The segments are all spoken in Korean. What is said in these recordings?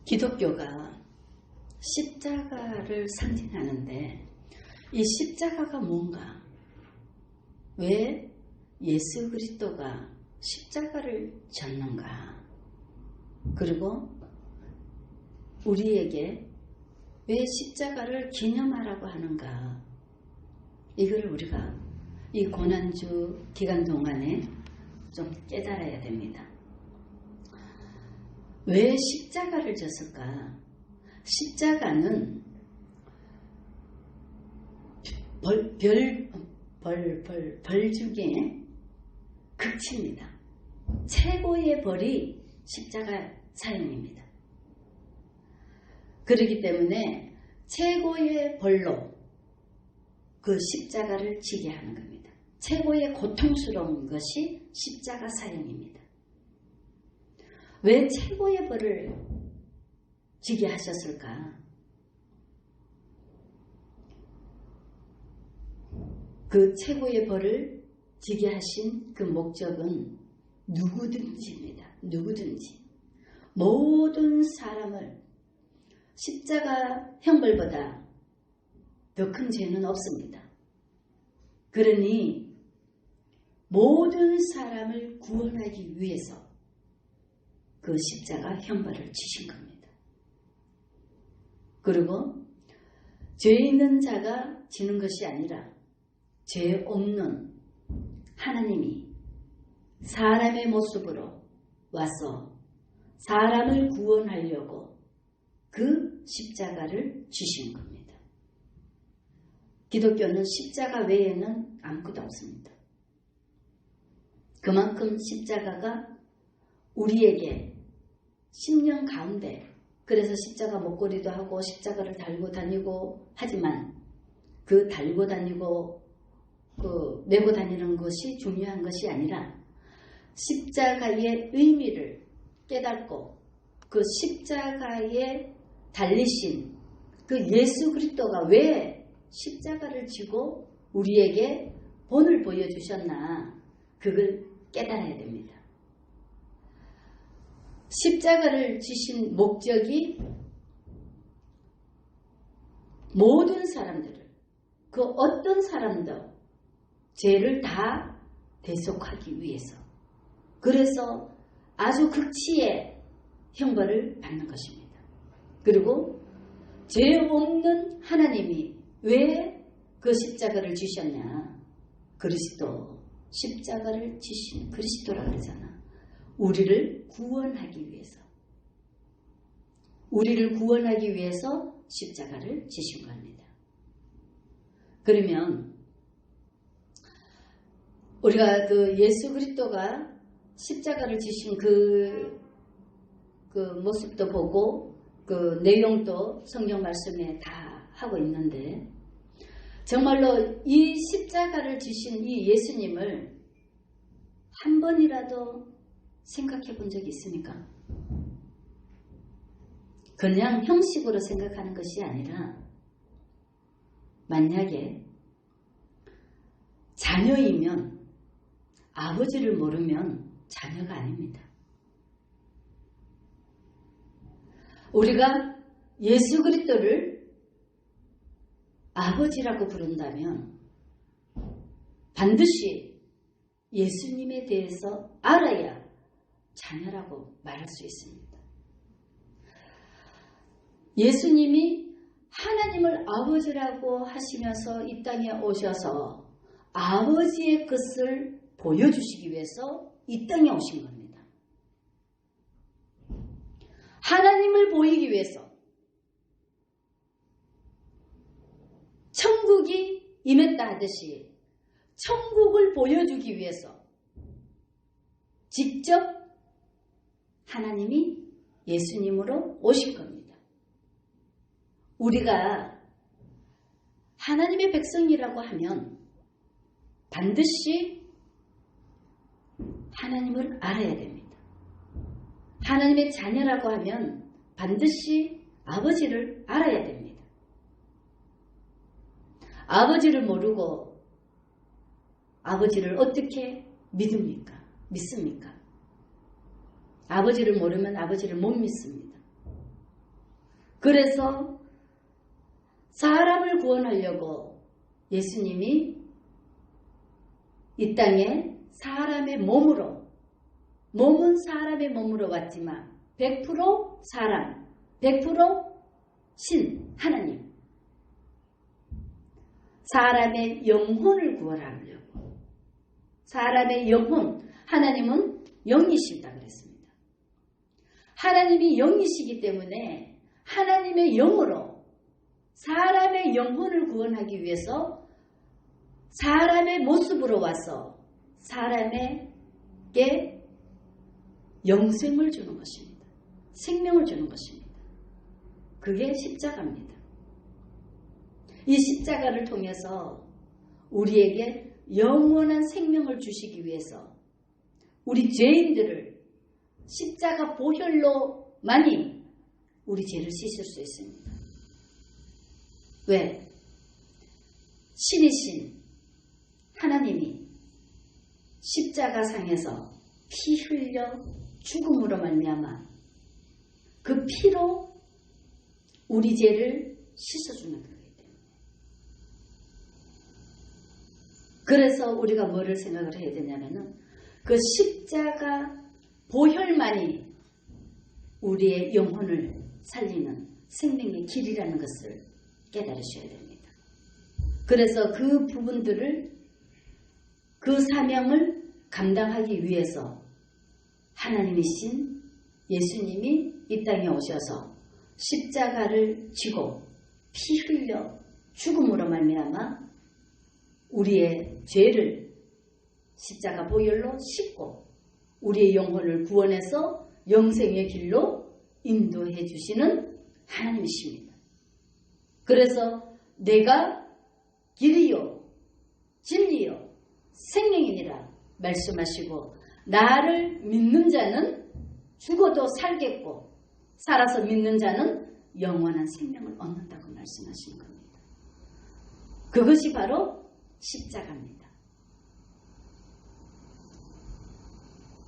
기독교가 십자가를 상징하는데 이 십자가가 뭔가? 왜 예수 그리스도가 십자가를 졌는가? 그리고 우리에게 왜 십자가를 기념하라고 하는가? 이걸 우리가 이 고난주 기간 동안에 좀 깨달아야 됩니다. 왜 십자가를 졌을까? 십자가는 벌 중에 극치입니다. 최고의 벌이 십자가 사형입니다. 그렇기 때문에 최고의 벌로 그 십자가를 지게 하는 겁니다. 최고의 고통스러운 것이 십자가 사형입니다. 왜 최고의 벌을 지게 하셨을까? 그 최고의 벌을 지게 하신 그 목적은 누구든지입니다. 누구든지. 모든 사람을 십자가 형벌보다 더 큰 죄는 없습니다. 그러니 모든 사람을 구원하기 위해서 그 십자가 형벌을 지신 겁니다. 그리고 죄 있는 자가 지는 것이 아니라 죄 없는 하나님이 사람의 모습으로 와서 사람을 구원하려고 그 십자가를 지신 겁니다. 기독교는 십자가 외에는 아무것도 없습니다. 그만큼 십자가가 우리에게 10년 가운데, 그래서 십자가 목걸이도 하고 십자가를 달고 다니고 하지만 그 달고 다니고 그 메고 다니는 것이 중요한 것이 아니라 십자가의 의미를 깨닫고 그 십자가에 달리신 그 예수 그리스도가 왜 십자가를 지고 우리에게 본을 보여주셨나, 그걸 깨달아야 됩니다. 십자가를 지신 목적이 모든 사람들을, 그 어떤 사람도 죄를 다 대속하기 위해서, 그래서 아주 극치의 형벌을 받는 것입니다. 그리고 죄 없는 하나님이 왜 그 십자가를 지셨냐? 그리스도, 십자가를 지신 그리스도라 그러잖아. 우리를 구원하기 위해서, 우리를 구원하기 위해서 십자가를 지신 겁니다. 그러면 우리가 그 예수 그리스도가 십자가를 지신 그 모습도 보고 그 내용도 성경 말씀에 다 하고 있는데, 정말로 이 십자가를 지신 이 예수님을 한 번이라도 생각해 본 적이 있습니까? 그냥 형식으로 생각하는 것이 아니라, 만약에 자녀이면 아버지를 모르면 자녀가 아닙니다. 우리가 예수 그리스도를 아버지라고 부른다면 반드시 예수님에 대해서 알아야 자녀라고 말할 수 있습니다. 예수님이 하나님을 아버지라고 하시면서 이 땅에 오셔서 아버지의 것을 보여주시기 위해서 이 땅에 오신 겁니다. 하나님을 보이기 위해서, 천국이 임했다 하듯이 천국을 보여주기 위해서 직접 하나님이 예수님으로 오신 겁니다. 우리가 하나님의 백성이라고 하면 반드시 하나님을 알아야 됩니다. 하나님의 자녀라고 하면 반드시 아버지를 알아야 됩니다. 아버지를 모르고 아버지를 어떻게 믿습니까? 아버지를 모르면 아버지를 못 믿습니다. 그래서 사람을 구원하려고 예수님이 이 땅에 사람의 몸은 사람의 몸으로 왔지만 100% 사람, 100% 신, 하나님. 사람의 영혼을 구원하려고. 사람의 영혼, 하나님은 영이시다 그랬습니다. 하나님이 영이시기 때문에 하나님의 영으로 사람의 영혼을 구원하기 위해서 사람의 모습으로 와서 사람에게 영생을 주는 것입니다. 생명을 주는 것입니다. 그게 십자가입니다. 이 십자가를 통해서 우리에게 영원한 생명을 주시기 위해서 우리 죄인들을 십자가 보혈로만이 우리 죄를 씻을 수 있습니다. 왜? 신이신 하나님이 십자가상에서 피 흘려 죽음으로 말미암아 그 피로 우리 죄를 씻어주는 거기 때문에. 그래서 우리가 뭐를 생각을 해야 되냐면은 그 십자가 보혈만이 우리의 영혼을 살리는 생명의 길이라는 것을 깨달으셔야 됩니다. 그래서 그 부분들을 그 사명을 감당하기 위해서 하나님이신 예수님이 이 땅에 오셔서 십자가를 지고 피 흘려 죽음으로 말미암아 우리의 죄를 십자가 보혈로 씻고 우리의 영혼을 구원해서 영생의 길로 인도해 주시는 하나님이십니다. 그래서 내가 길이요 진리요 생명이니라 말씀하시고 나를 믿는 자는 죽어도 살겠고 살아서 믿는 자는 영원한 생명을 얻는다고 말씀하시는 겁니다. 그것이 바로 십자가입니다.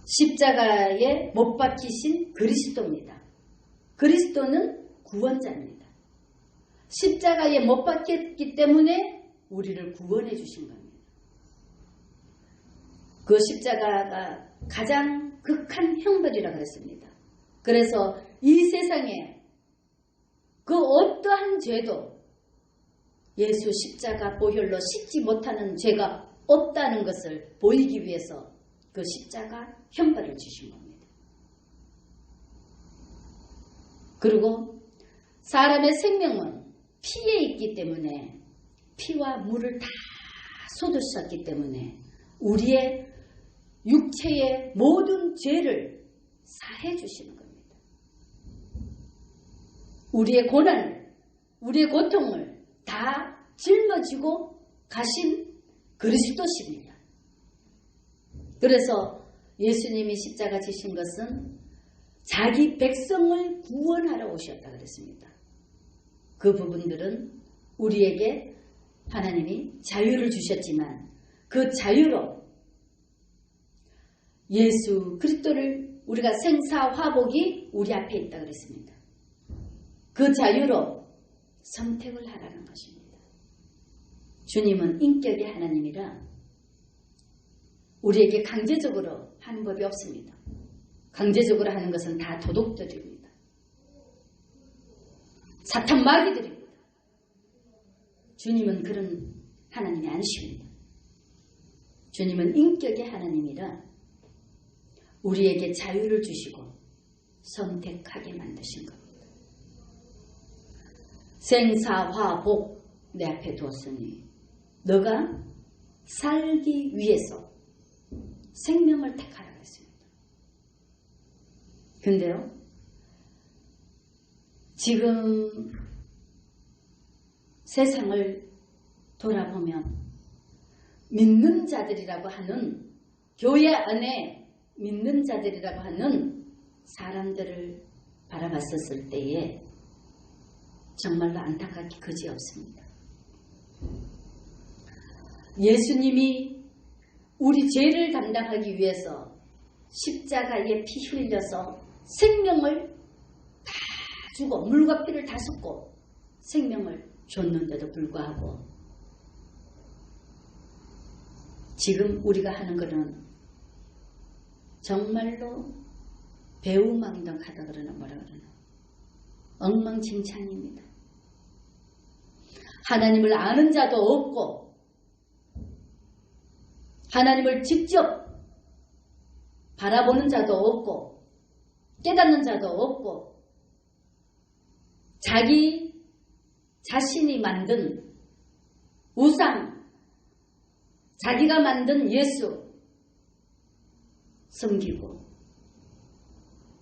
십자가에 못 박히신 그리스도입니다. 그리스도는 구원자입니다. 십자가에 못 박혔기 때문에 우리를 구원해 주신 겁니다. 그 십자가가 가장 극한 형벌이라 그랬습니다. 그래서 이 세상에 그 어떠한 죄도 예수 십자가 보혈로 씻지 못하는 죄가 없다는 것을 보이기 위해서 그 십자가 형벌을 주신 겁니다. 그리고 사람의 생명은 피에 있기 때문에 피와 물을 다 쏟으셨기 때문에 우리의 육체의 모든 죄를 사해 주시는 겁니다. 우리의 고난을, 우리의 고통을 다 짊어지고 가신 그리스도십니다. 그래서 예수님이 십자가 지신 것은 자기 백성을 구원하러 오셨다 그랬습니다. 그 부분들은 우리에게 하나님이 자유를 주셨지만 그 자유로 예수 그리스도를 우리가 생사화복이 우리 앞에 있다 그랬습니다. 그 자유로 선택을 하라는 것입니다. 주님은 인격의 하나님이라 우리에게 강제적으로 하는 법이 없습니다. 강제적으로 하는 것은 다 도둑들입니다. 사탄 마귀들입니다. 주님은 그런 하나님이 아니십니다. 주님은 인격의 하나님이라 우리에게 자유를 주시고 선택하게 만드신 겁니다. 생사화복 내 앞에 두었으니 너가 살기 위해서 생명을 택하라 했습니다. 근데요, 지금 세상을 돌아보면 믿는 자들이라고 하는 교회 안에 믿는 자들이라고 하는 사람들을 바라봤었을 때에 정말로 안타깝게 그지없습니다. 예수님이 우리 죄를 담당하기 위해서 십자가에 피 흘려서 생명을 다 주고 물과 피를 다 쏟고 생명을 줬는데도 불구하고 지금 우리가 하는 것은 정말로 배우망덕하다 그러나 뭐라 그러나 엉망진창입니다. 하나님을 아는 자도 없고 하나님을 직접 바라보는 자도 없고 깨닫는 자도 없고 자기 자신이 만든 우상, 자기가 만든 예수 섬기고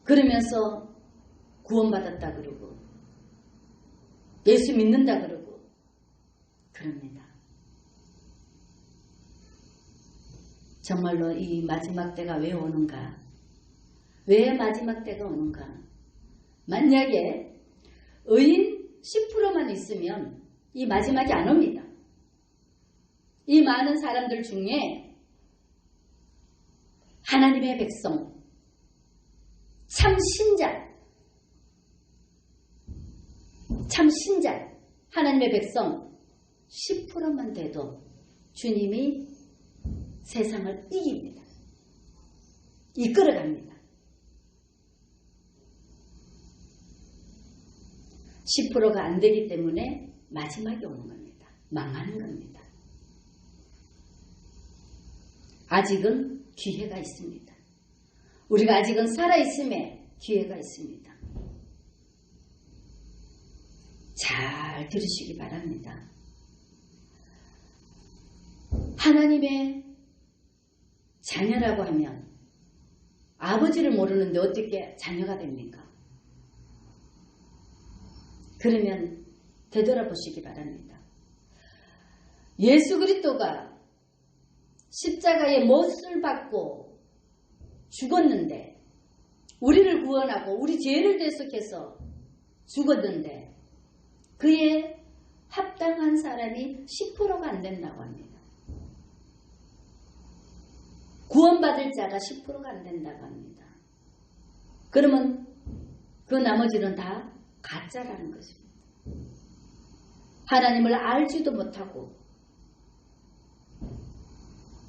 그러면서 구원받았다 그러고 예수 믿는다 그러고 그럽니다. 정말로 이 마지막 때가 왜 오는가? 왜 마지막 때가 오는가? 만약에 의인 10%만 있으면 이 마지막이 안 옵니다. 이 많은 사람들 중에 하나님의 백성, 참 신자, 하나님의 백성 10%만 돼도 주님이 세상을 이깁니다. 이끌어갑니다. 10%가 안 되기 때문에 마지막이 오는 겁니다. 망하는 겁니다. 아직은 기회가 있습니다. 우리가 아직은 살아있음에 기회가 있습니다. 잘 들으시기 바랍니다. 하나님의 자녀라고 하면 아버지를 모르는데 어떻게 자녀가 됩니까? 그러면 되돌아보시기 바랍니다. 예수 그리스도가 십자가의 못을 받고 죽었는데 우리를 구원하고 우리 죄를 대속해서 죽었는데 그에 합당한 사람이 10%가 안 된다고 합니다. 구원받을 자가 10%가 안 된다고 합니다. 그러면 그 나머지는 다 가짜라는 것입니다. 하나님을 알지도 못하고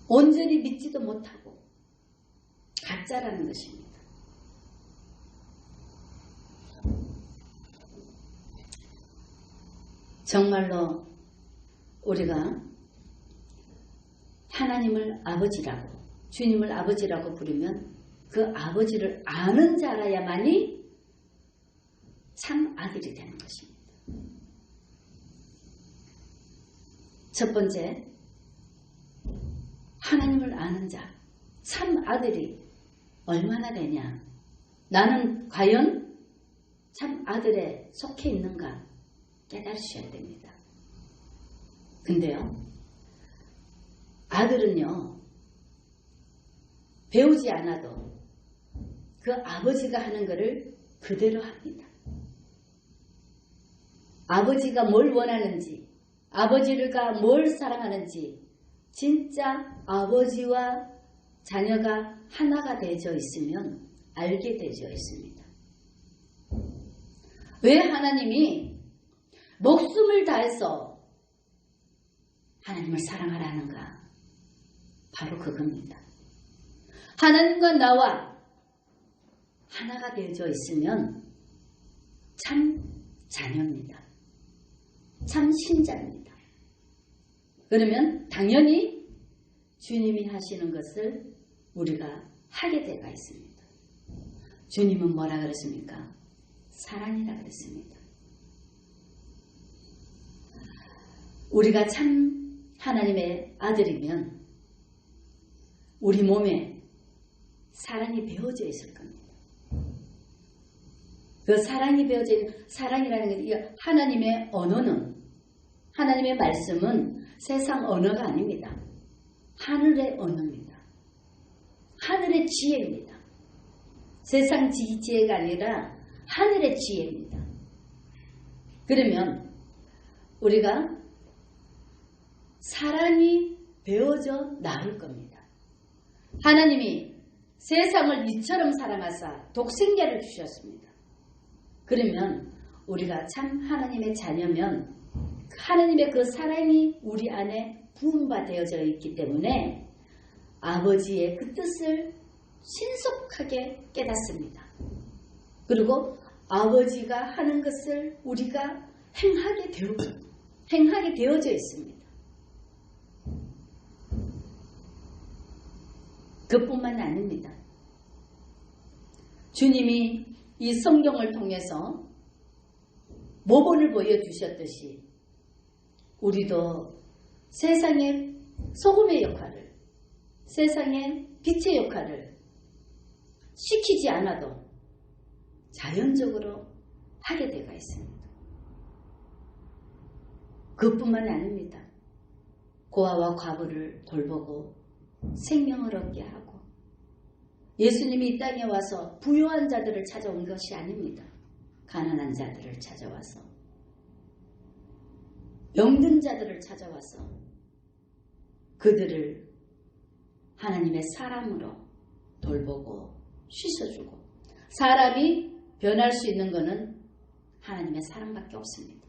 온전히 믿지도 못하고 가짜라는 것입니다. 정말로 우리가 하나님을 아버지라고 주님을 아버지라고 부르면 그 아버지를 아는 자라야만이 참 아들이 되는 것입니다. 첫 번째, 하나님을 아는 자, 참 아들이 얼마나 되냐? 나는 과연 참 아들에 속해 있는가 깨달으셔야 됩니다. 근데요, 아들은요, 배우지 않아도 그 아버지가 하는 것을 그대로 합니다. 아버지가 뭘 원하는지, 아버지가 뭘 사랑하는지 진짜 아버지와 자녀가 하나가 되어 있으면 알게 되어 있습니다. 왜 하나님이 목숨을 다해서 하나님을 사랑하라는가? 바로 그겁니다. 하나님과 나와 하나가 되어져 있으면 참 자녀입니다. 참 신자입니다. 그러면 당연히 주님이 하시는 것을 우리가 하게 되어 있습니다. 주님은 뭐라 그랬습니까? 사랑이라 그랬습니다. 우리가 참 하나님의 아들이면 우리 몸에 사랑이 배어져 있을 겁니다. 그 사랑이 배어져 있는 사랑이라는 게 하나님의 언어는 하나님의 말씀은 세상 언어가 아닙니다. 하늘의 언어입니다. 하늘의 지혜입니다. 세상 지혜가 아니라 하늘의 지혜입니다. 그러면 우리가 사랑이 배어져 나올 겁니다. 하나님이 세상을 이처럼 사랑하사 독생자를 주셨습니다. 그러면 우리가 참 하나님의 자녀면 하나님의 그 사랑이 우리 안에 부음받아져 있기 때문에 아버지의 그 뜻을 신속하게 깨닫습니다. 그리고 아버지가 하는 것을 우리가 행하게 되어져 있습니다. 그뿐만 아닙니다. 주님이 이 성경을 통해서 모본을 보여주셨듯이 우리도 세상의 소금의 역할을, 세상의 빛의 역할을 시키지 않아도 자연적으로 하게 되어 있습니다. 그뿐만 아닙니다. 고아와 과부를 돌보고 생명을 얻게 하고 예수님이 이 땅에 와서 부유한 자들을 찾아온 것이 아닙니다. 가난한 자들을 찾아와서 병든 자들을 찾아와서 그들을 하나님의 사람으로 돌보고 씻어주고 사람이 변할 수 있는 것은 하나님의 사랑밖에 없습니다.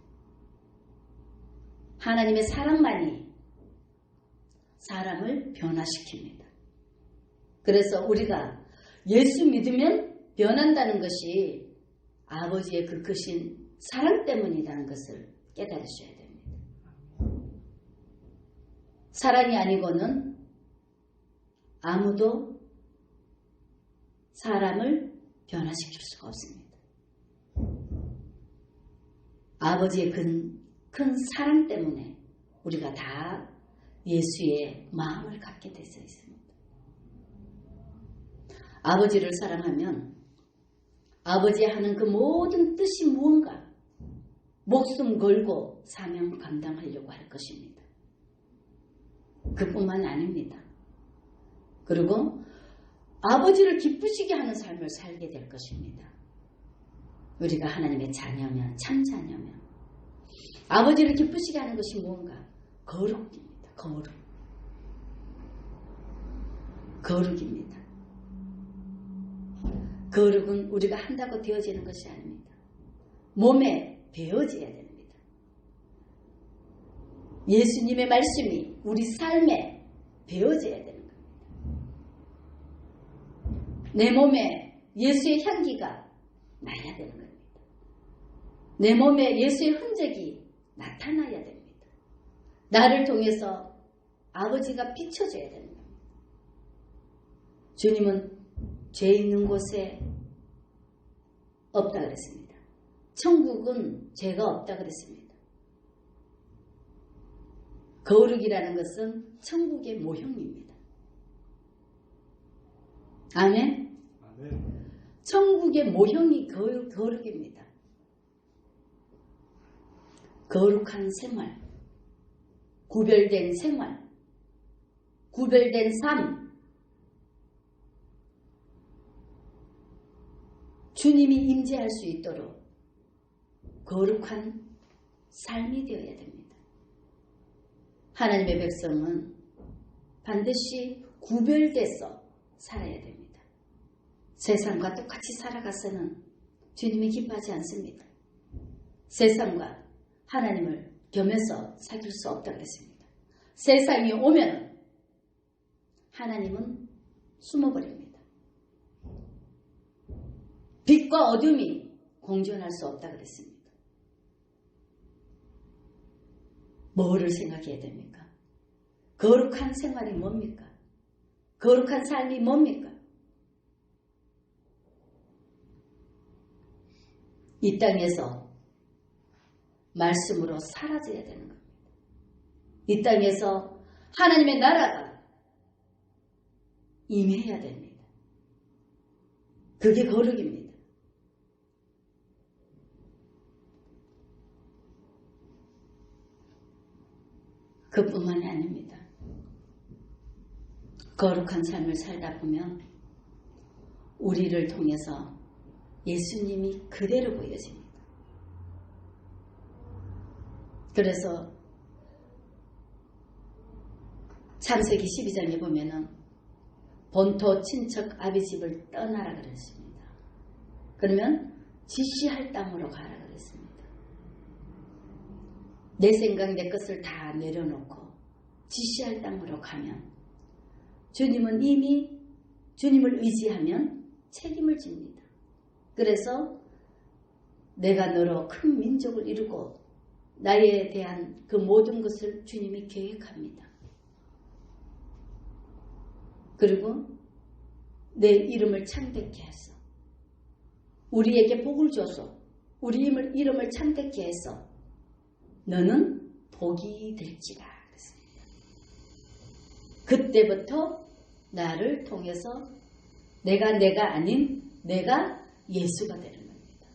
하나님의 사랑만이 사람을 변화시킵니다. 그래서 우리가 예수 믿으면 변한다는 것이 아버지의 그 크신 사랑 때문이라는 것을 깨달으셔야 됩니다. 사랑이 아니고는 아무도 사람을 변화시킬 수가 없습니다. 아버지의 큰 사랑 때문에 우리가 다 예수의 마음을 갖게 되어 있습니다. 아버지를 사랑하면 아버지 하는 그 모든 뜻이 무언가 목숨 걸고 사명 감당하려고 할 것입니다. 그뿐만 아닙니다. 그리고 아버지를 기쁘시게 하는 삶을 살게 될 것입니다. 우리가 하나님의 자녀면, 참 자녀면 아버지를 기쁘시게 하는 것이 무언가? 거룩입니다. 거룩입니다. 거룩은 우리가 한다고 되어지는 것이 아닙니다. 몸에 배어져야 됩니다. 예수님의 말씀이 우리 삶에 배어져야 되는 겁니다. 내 몸에 예수의 향기가 나야 되는 겁니다. 내 몸에 예수의 흔적이 나타나야 됩니다. 나를 통해서 아버지가 비춰줘야 되는 겁니다. 주님은 죄 있는 곳에 없다 그랬습니다. 천국은 죄가 없다 그랬습니다. 거룩이라는 것은 천국의 모형입니다. 아멘? 천국의 모형이 거룩입니다. 거룩한 생활, 구별된 생활, 구별된 삶, 주님이 임재할 수 있도록 거룩한 삶이 되어야 됩니다. 하나님의 백성은 반드시 구별돼서 살아야 됩니다. 세상과 똑같이 살아가서는 주님이 기뻐하지 않습니다. 세상과 하나님을 겸해서 사귈 수 없다 그랬습니다. 세상이 오면 하나님은 숨어버립니다. 빛과 어둠이 공존할 수 없다 그랬습니다. 뭐를 생각해야 됩니까? 거룩한 생활이 뭡니까? 거룩한 삶이 뭡니까? 이 땅에서 말씀으로 사라져야 되는 겁니다. 이 땅에서 하나님의 나라가 임해야 됩니다. 그게 거룩입니다. 그뿐만이 아닙니다. 거룩한 삶을 살다 보면 우리를 통해서 예수님이 그대로 보여집니다. 그래서 창세기 12장에 보면은 본토 친척 아비집을 떠나라 그랬습니다. 그러면 지시할 땅으로 가라 그랬습니다. 내 생각 내 것을 다 내려놓고 지시할 땅으로 가면 주님은 이미 주님을 의지하면 책임을 집니다. 그래서 내가 너로 큰 민족을 이루고 나에 대한 그 모든 것을 주님이 계획합니다. 그리고 내 이름을 창대케 해서 우리에게 복을 줘서 우리 이름을 창대케 해서 너는 복이 될지라 그랬습니다. 그때부터 나를 통해서 내가 아닌 내가 예수가 되는 겁니다.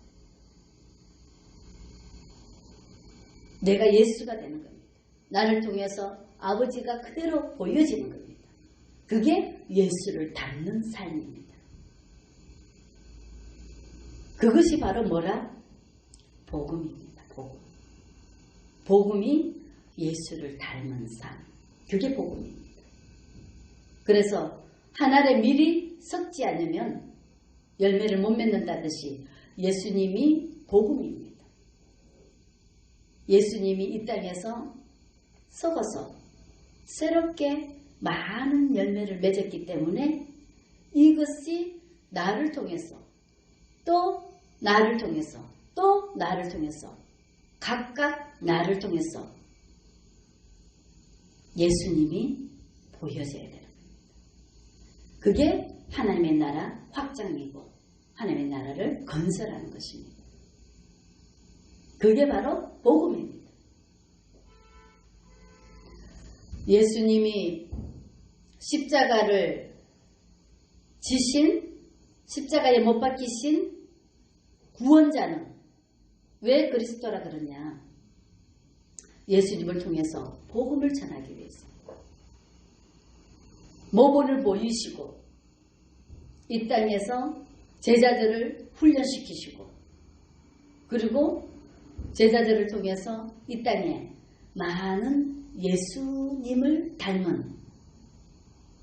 내가 예수가 되는 겁니다. 나를 통해서 아버지가 그대로 보여지는 겁니다. 그게 예수를 닮는 삶입니다. 그것이 바로 뭐라? 복음입니다. 복음. 복음이 예수를 닮은 삶. 그게 복음입니다. 그래서 한 알에 밀이 섞지 않으면 열매를 못 맺는다듯이 예수님이 복음입니다. 예수님이 이 땅에서 썩어서 새롭게 많은 열매를 맺었기 때문에 이것이 나를 통해서 또 나를 통해서 또 나를 통해서 각각 나를 통해서 예수님이 보여져야 되는 겁니다. 그게 하나님의 나라 확장이고 하나님의 나라를 건설하는 것입니다. 그게 바로 복음입니다. 예수님이 십자가를 지신 십자가에 못 박히신 구원자는 왜 그리스도라 그러냐? 예수님을 통해서 복음을 전하기 위해서 모본을 보이시고 이 땅에서 제자들을 훈련시키시고 그리고 제자들을 통해서 이 땅에 많은 예수님을 닮은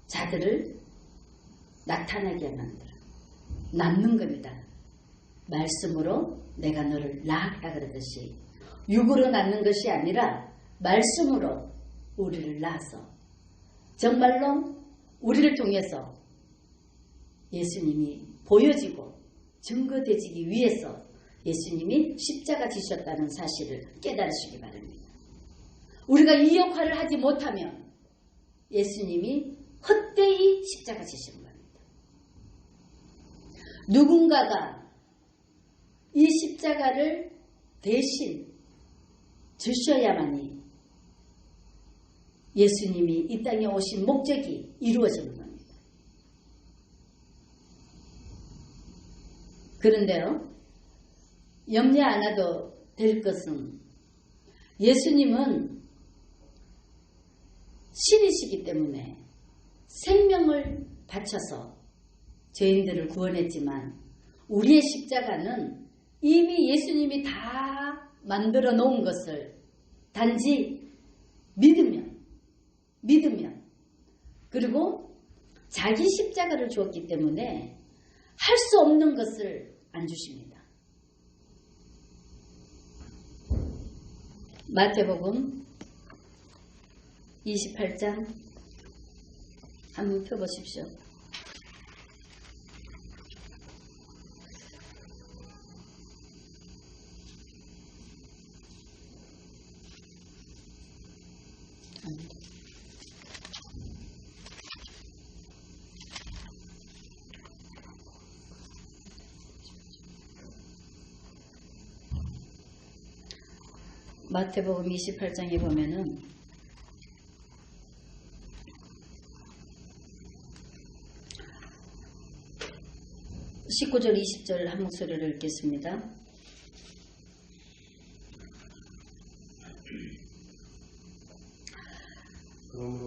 자들을 나타나게 만들어 낳는 겁니다. 말씀으로 내가 너를 낳았다 그러듯이 육으로 낳는 것이 아니라 말씀으로 우리를 낳아서 정말로 우리를 통해서 예수님이 보여지고 증거되지기 위해서 예수님이 십자가 지셨다는 사실을 깨달으시기 바랍니다. 우리가 이 역할을 하지 못하면 예수님이 헛되이 십자가 지시는 겁니다. 누군가가 이 십자가를 대신 주셔야만이 예수님이 이 땅에 오신 목적이 이루어지는 겁니다. 그런데요, 염려 안 해도 될 것은 예수님은 신이시기 때문에 생명을 바쳐서 죄인들을 구원했지만 우리의 십자가는 이미 예수님이 다 만들어 놓은 것을 단지 믿으면 그리고 자기 십자가를 주었기 때문에 할 수 없는 것을 안 주십니다. 마태복음 28장 한번 펴보십시오. 마태복음 28장에 보면은 19절 20절 한 목소리를 읽겠습니다.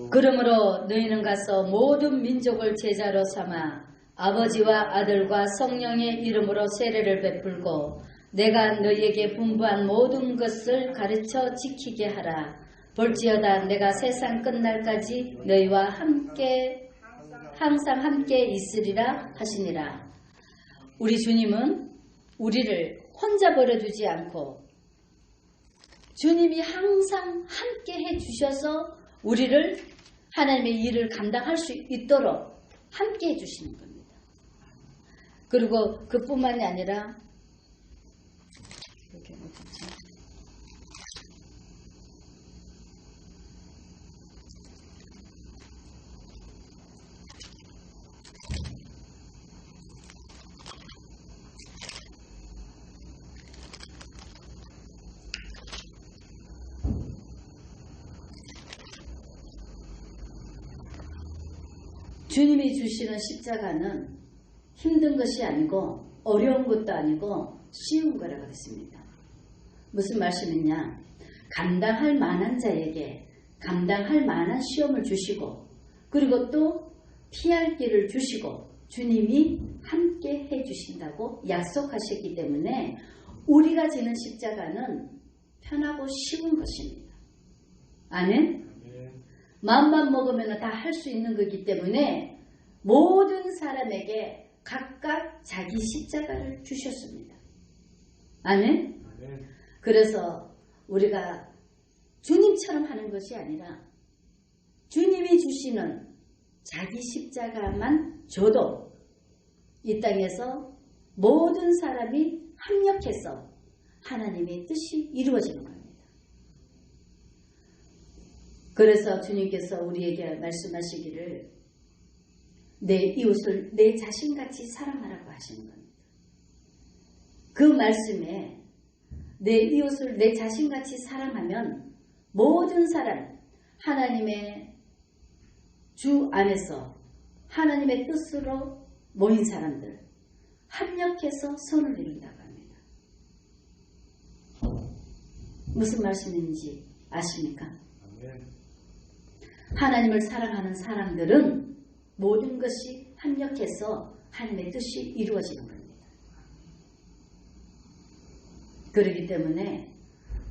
그러므로 너희는 가서 모든 민족을 제자로 삼아 아버지와 아들과 성령의 이름으로 세례를 베풀고 내가 너희에게 분부한 모든 것을 가르쳐 지키게 하라. 볼지어다 내가 세상 끝날까지 너희와 함께 항상 함께 있으리라 하시니라. 우리 주님은 우리를 혼자 버려두지 않고 주님이 항상 함께 해주셔서 우리를 하나님의 일을 감당할 수 있도록 함께 해주시는 겁니다. 그리고 그뿐만이 아니라 이렇게 주님이 주시는 십자가는 힘든 것이 아니고 어려운 것도 아니고 쉬운 거라고 했습니다. 무슨 말씀이냐? 감당할 만한 자에게 감당할 만한 시험을 주시고 그리고 또 피할 길을 주시고 주님이 함께 해주신다고 약속하셨기 때문에 우리가 지는 십자가는 편하고 쉬운 것입니다. 아멘? 마음만 먹으면 다 할 수 있는 거기 때문에 모든 사람에게 각각 자기 십자가를 주셨습니다. 아멘? 그래서 우리가 주님처럼 하는 것이 아니라 주님이 주시는 자기 십자가만 줘도 이 땅에서 모든 사람이 합력해서 하나님의 뜻이 이루어지는 겁니다. 그래서 주님께서 우리에게 말씀하시기를 내 이웃을 내 자신같이 사랑하라고 하시는 겁니다. 그 말씀에 내 이웃을 내 자신같이 사랑하면 모든 사람 하나님의 주 안에서 하나님의 뜻으로 모인 사람들 합력해서 손을 이룬다고 합니다. 무슨 말씀인지 아십니까? 하나님을 사랑하는 사람들은 모든 것이 합력해서 하나님의 뜻이 이루어지는 겁니다. 그렇기 때문에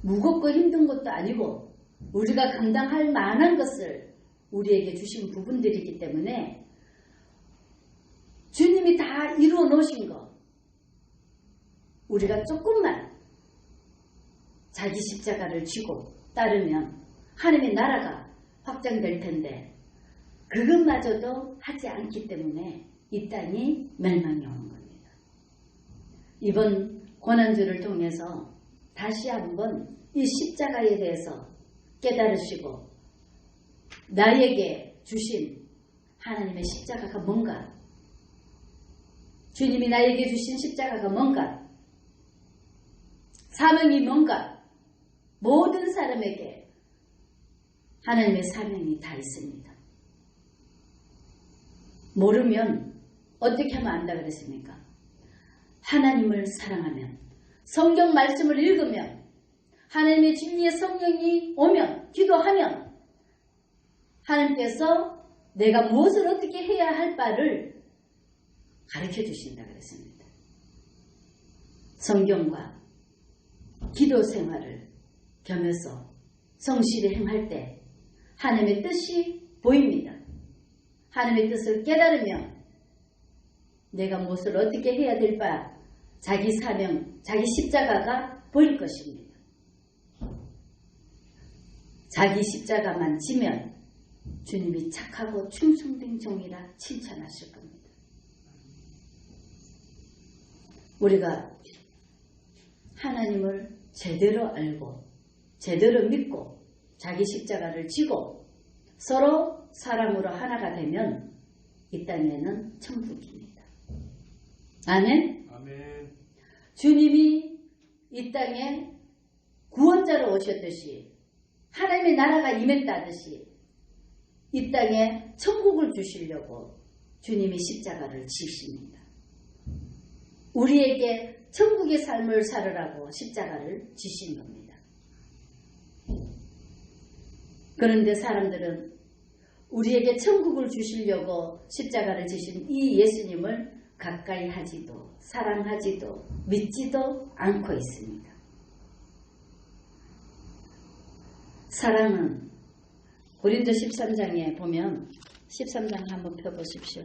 무겁고 힘든 것도 아니고 우리가 감당할 만한 것을 우리에게 주신 부분들이기 때문에 주님이 다 이루어 놓으신 거 우리가 조금만 자기 십자가를 쥐고 따르면 하나님의 나라가 확장될 텐데 그것마저도 하지 않기 때문에 이 땅이 멸망이 오는 겁니다. 이번 고난주를 통해서 다시 한번 이 십자가에 대해서 깨달으시고 나에게 주신 하나님의 십자가가 뭔가 주님이 나에게 주신 십자가가 뭔가 사명이 뭔가 모든 사람에게 하나님의 사명이 다 있습니다. 모르면 어떻게 하면 안다 그랬습니까? 하나님을 사랑하면 성경 말씀을 읽으면 하나님의 진리의 성령이 오면 기도하면 하나님께서 내가 무엇을 어떻게 해야 할 바를 가르쳐 주신다 그랬습니다. 성경과 기도 생활을 겸해서 성실히 행할 때 하나님의 뜻이 보입니다. 하나님의 뜻을 깨달으면 내가 무엇을 어떻게 해야 될 바 자기 사명, 자기 십자가가 보일 것입니다. 자기 십자가만 지면 주님이 착하고 충성된 종이라 칭찬하실 겁니다. 우리가 하나님을 제대로 알고 제대로 믿고 자기 십자가를 지고 서로 사람으로 하나가 되면 이 땅에는 천국입니다. 아멘? 아멘. 주님이 이 땅에 구원자로 오셨듯이 하나님의 나라가 임했다듯이 이 땅에 천국을 주시려고 주님이 십자가를 지십니다. 우리에게 천국의 삶을 살으라고 십자가를 지신 겁니다. 그런데 사람들은 우리에게 천국을 주시려고 십자가를 지신 이 예수님을 가까이 하지도 사랑하지도 믿지도 않고 있습니다. 사랑은 고린도 13장에 보면 13장 한번 펴보십시오.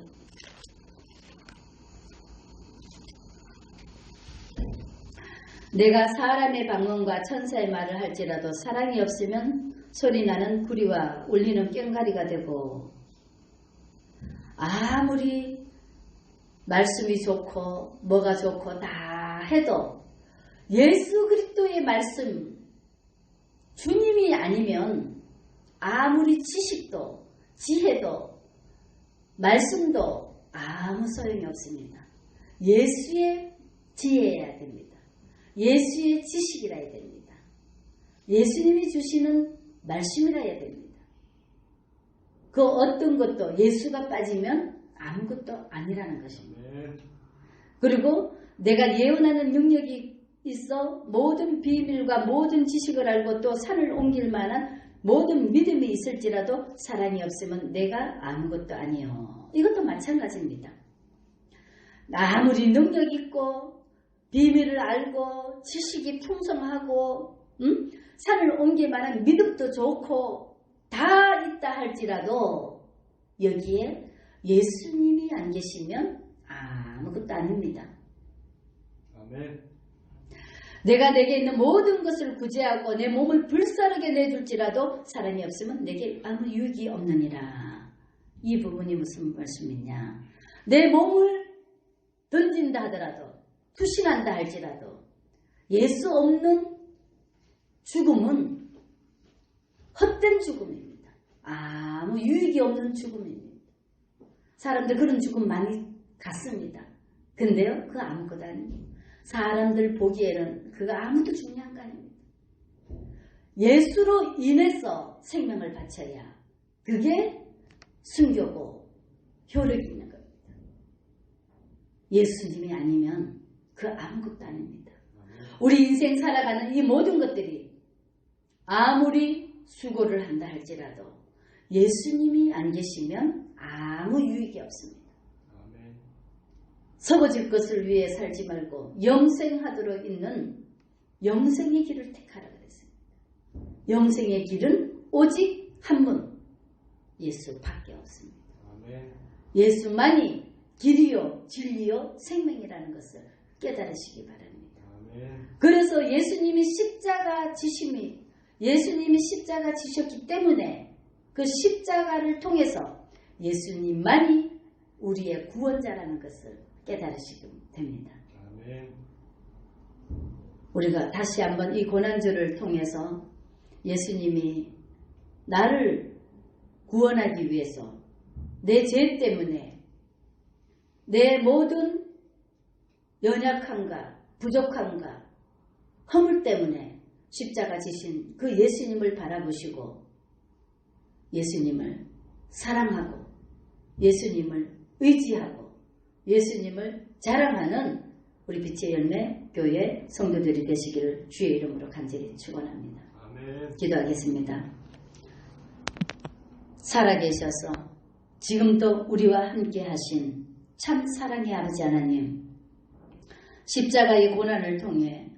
내가 사람의 방언과 천사의 말을 할지라도 사랑이 없으면 소리나는 구리와 울리는 꽹과리가 되고, 아무리 말씀이 좋고 뭐가 좋고 다 해도 예수 그리스도의 말씀, 주님이 아니면 아무리 지식도 지혜도 말씀도 아무 소용이 없습니다. 예수의 지혜여야 됩니다. 예수의 지식이라야 됩니다. 예수님이 주시는 말씀이라야 됩니다. 그 어떤 것도 예수가 빠지면 아무것도 아니라는 것입니다. 그리고 내가 예언하는 능력이 있어 모든 비밀과 모든 지식을 알고 또 산을 옮길 만한 모든 믿음이 있을지라도 사랑이 없으면 내가 아무것도 아니요. 이것도 마찬가지입니다. 아무리 능력 있고 비밀을 알고 지식이 풍성하고 산을 옮길 만한 믿음도 좋고 다 있다 할지라도 여기에 예수님이 안 계시면 아무것도 아닙니다. 아멘. 내가 내게 있는 모든 것을 구제하고 내 몸을 불사르게 내줄지라도 사랑이 없으면 내게 아무 유익이 없느니라. 이 부분이 무슨 말씀이냐. 내 몸을 던진다 하더라도 투신한다 할지라도 예수 없는 죽음은 헛된 죽음입니다. 아무 유익이 없는 죽음입니다. 사람들 그런 죽음 많이 갔습니다. 근데요, 그거 아무것도 아닙니다. 사람들 보기에는 그거 아무도 중요한 거 아닙니다. 예수로 인해서 생명을 바쳐야 그게 순교고 효력이 있는 겁니다. 예수님이 아니면 그 아무것도 아닙니다. 우리 인생 살아가는 이 모든 것들이 아무리 수고를 한다 할지라도 예수님이 안 계시면 아무 유익이 없습니다. 서거질 것을 위해 살지 말고 영생하도록 있는 영생의 길을 택하라 그랬습니다. 영생의 길은 오직 한 분, 예수밖에 없습니다. 아멘. 예수만이 길이요 진리요 생명이라는 것을 깨달으시기 바랍니다. 아멘. 그래서 예수님이 십자가 지셨기 때문에 그 십자가를 통해서 예수님만이 우리의 구원자라는 것을 깨달으시면 됩니다. 아멘. 우리가 다시 한번 이 고난주를 통해서 예수님이 나를 구원하기 위해서 내 죄 때문에 내 모든 연약함과 부족함과 허물 때문에 십자가 지신 그 예수님을 바라보시고 예수님을 사랑하고 예수님을 의지하고 예수님을 자랑하는 우리 빛의 열매 교회 성도들이 되시기를 주의 이름으로 간절히 축원합니다. 아멘. 기도하겠습니다. 살아계셔서 지금도 우리와 함께 하신 참 사랑의 아버지 하나님, 십자가의 고난을 통해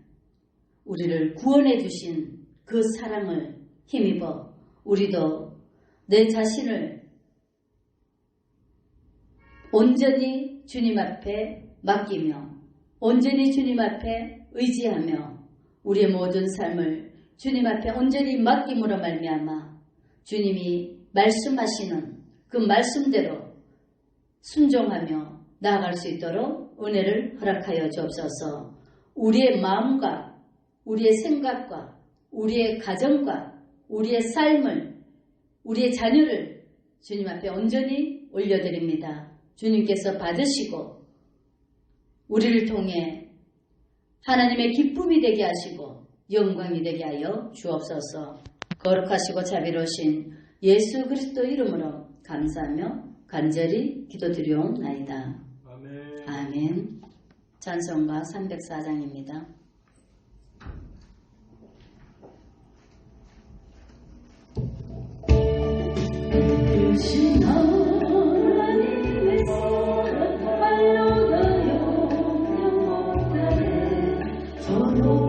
우리를 구원해 주신 그 사랑을 힘입어 우리도 내 자신을 온전히 주님 앞에 맡기며 온전히 주님 앞에 의지하며 우리의 모든 삶을 주님 앞에 온전히 맡김으로 말미암아 주님이 말씀하시는 그 말씀대로 순종하며 나아갈 수 있도록 은혜를 허락하여 주옵소서. 우리의 마음과 우리의 생각과 우리의 가정과 우리의 삶을 우리의 자녀를 주님 앞에 온전히 올려드립니다. 주님께서 받으시고 우리를 통해 하나님의 기쁨이 되게 하시고 영광이 되게 하여 주옵소서. 거룩하시고 자비로우신 예수 그리스도 이름으로 감사하며 간절히 기도드리옵나이다. 아멘. 아멘. 찬송가 304장입니다. 서로